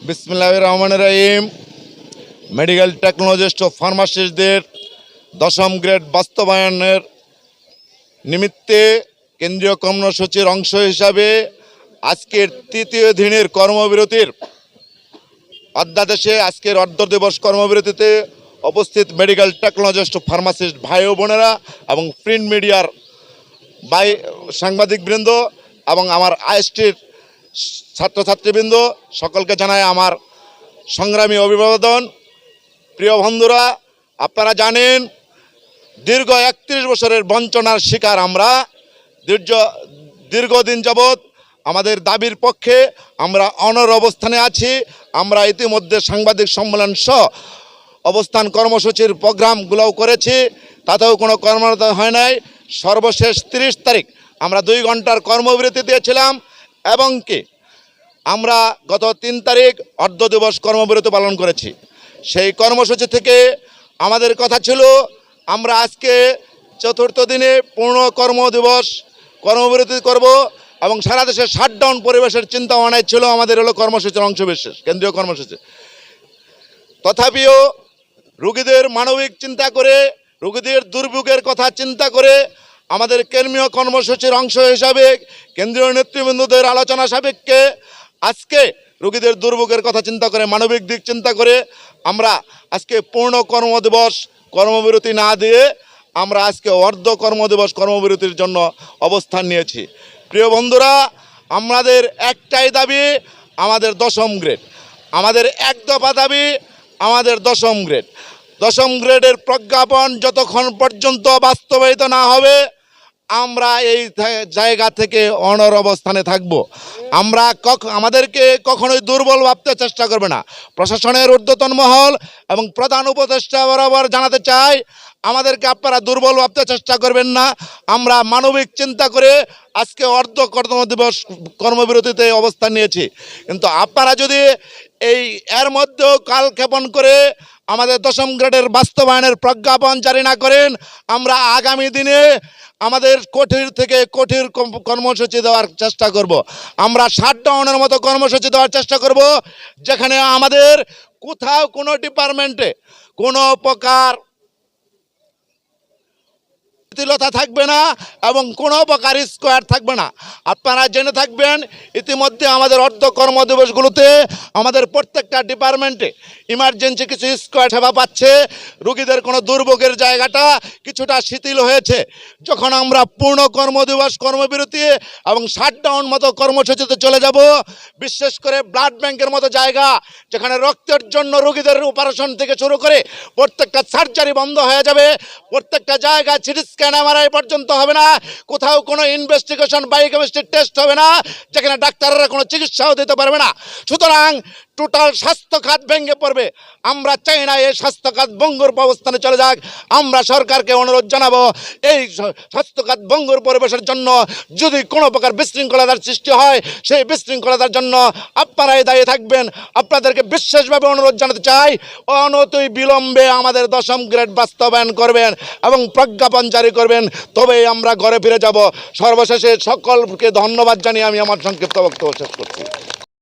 বিসমিল্লাহির রহমানির রহিম। Medical technologist ও ফার্মাসিস্টদের দশম গ্রেড বাস্তবায়নের নিমিত্তে কেন্দ্রীয় কর্মসূচির অংশ হিসাবে আজকের তৃতীয় দিনের কর্মবিরতির অধ্যাদেশে আজকের অর্ধ দিবস কর্মবিরতিতে উপস্থিত মেডিকেল টেকনোলজিস্ট ও ফার্মাসিস্ট ভাই ও বোনেরা এবং প্রিন্ট মিডিয়ার সাংবাদিকবৃন্দ এবং আমার আইএসটির ছাত্রছাত্রীবৃন্দ সকলকে জানায় আমার সংগ্রামী অভিবাদন। প্রিয় বন্ধুরা, আপনারা জানেন দীর্ঘ 31 বছরের বঞ্চনার শিকার আমরা। দীর্ঘদিন যাবৎ আমাদের দাবির পক্ষে আমরা অনড় অবস্থানে আছি। আমরা ইতিমধ্যে সাংবাদিক সম্মেলন সহ অবস্থান কর্মসূচির প্রোগ্রামগুলোও করেছি, তাতেও কোনো কর্মরত হয় নাই। সর্বশেষ 30 তারিখ আমরা 2 ঘন্টার কর্মবিরতি দিয়েছিলাম এবং কি আমরা গত 3 তারিখ অর্ধ দিবস কর্মবিরতি পালন করেছি। সেই কর্মসূচি থেকে আমাদের কথা ছিল আমরা আজকে চতুর্থ দিনে পূর্ণ কর্মদিবস কর্মবিরতি করব এবং সারা দেশে শাটডাউন পরিবেশের চিন্তা ভাবনাই ছিল আমাদের কর্মসূচির অংশবিশেষ, কেন্দ্রীয় কর্মসূচি। তথাপিও রোগীদের মানবিক চিন্তা করে, রোগীদের দুর্ভোগের কথা চিন্তা করে আমাদের কেন্দ্রীয় কর্মসূচির অংশ হিসাবে কেন্দ্রীয় নেতৃবৃন্দদের আলোচনা সাপেক্ষে আজকে রোগীদের দুর্ভোগের কথা চিন্তা করে, মানবিক দিক চিন্তা করে আমরা আজকে পূর্ণ কর্মদিবস কর্মবিরতি না দিয়ে আমরা আজকে অর্ধ কর্মদিবস কর্মবিরতির জন্য অবস্থান নিয়েছি। প্রিয় বন্ধুরা, আমাদের একটাই দাবি, আমাদের দশম গ্রেড। আমাদের এক দফা দাবি, আমাদের দশম গ্রেড। দশম গ্রেডের প্রজ্ঞাপন যতক্ষণ পর্যন্ত বাস্তবায়িত না হবে আমরা এই জায়গা থেকে অনড় অবস্থানে থাকব। আমরা আমাদেরকে কখনোই দুর্বল ভাবতে চেষ্টা করবে না। প্রশাসনের ঊর্ধ্বতন মহল এবং প্রধান উপদেষ্টা বরাবর জানাতে চাই, আমাদেরকে আপনারা দুর্বল ভাবতে চেষ্টা করবেন না। আমরা মানবিক চিন্তা করে আজকে অর্ধ কর্মদিবস কর্মবিরতিতে অবস্থান নিয়েছি। কিন্তু আপনারা যদি এর মধ্যেও কালক্ষেপণ করে আমাদের দশম গ্রেডের বাস্তবায়নের প্রজ্ঞাপন জারি না করেন, আমরা আগামী দিনে আমাদের কঠিন থেকে কঠিন কর্মসূচি দেওয়ার চেষ্টা করব। আমরা শাটডাউনের মতো কর্মসূচি দেওয়ার চেষ্টা করব, যেখানে আমাদের কোথাও কোনো ডিপার্টমেন্টে কোনো প্রকার শিথিলতা থাকবে না এবং কোনো প্রকার স্কোয়ার থাকবে না। আপনারা জেনে থাকবেন ইতিমধ্যে আমাদের অর্ধ কর্মদিবসগুলোতে আমাদের প্রত্যেকটা ডিপার্টমেন্টে ইমার্জেন্সি কিছু স্কোয়ার সেবা পাচ্ছে। রোগীদের কোনো দুর্ভোগের জায়গাটা কিছুটা শিথিল হয়েছে। যখন আমরা পূর্ণ কর্মদিবস কর্মবিরতি এবং শাটডাউন মতো কর্মসূচিতে চলে যাব, বিশেষ করে ব্লাড ব্যাংকের মতো জায়গা যেখানে রক্তের জন্য রোগীদের অপারেশন থেকে শুরু করে প্রত্যেকটা সার্জারি বন্ধ হয়ে যাবে, প্রত্যেকটা জায়গায় সিটি স্ক্যান এমআরআই পর্যন্ত হবে না, কোথাও কোনো ইনভেস্টিগেশন বায়োকেমিস্ট্রি টেস্ট হবে না, যেখানে ডাক্তাররা কোনো চিকিৎসাও দিতে পারবে না। সুতরাং টোটাল স্বাস্থ্য খাত ভেঙে পড়বে। আমরা চাই না এই স্বাস্থ্য খাত ভঙ্গুর অবস্থানে চলে যাক। আমরা সরকারকে অনুরোধ জানাবো, এই স্বাস্থ্য খাত ভঙ্গুর পরিবেশের জন্য যদি কোনো প্রকার বিশৃঙ্খলতার সৃষ্টি হয়, সেই বিশৃঙ্খলতার জন্য আপনারাই দায়ী থাকবেন। আপনাদেরকে বিশেষভাবে অনুরোধ জানাতে চাই, অনতি বিলম্বে আমাদের দশম গ্রেড বাস্তবায়ন করবেন এবং প্রজ্ঞাপন জারি করবেন, তবেই আমরা ঘরে ফিরে যাব। সর্বশেষে সকলকে ধন্যবাদ জানিয়ে আমি আমার সংক্ষিপ্ত বক্তব্য শেষ করছি।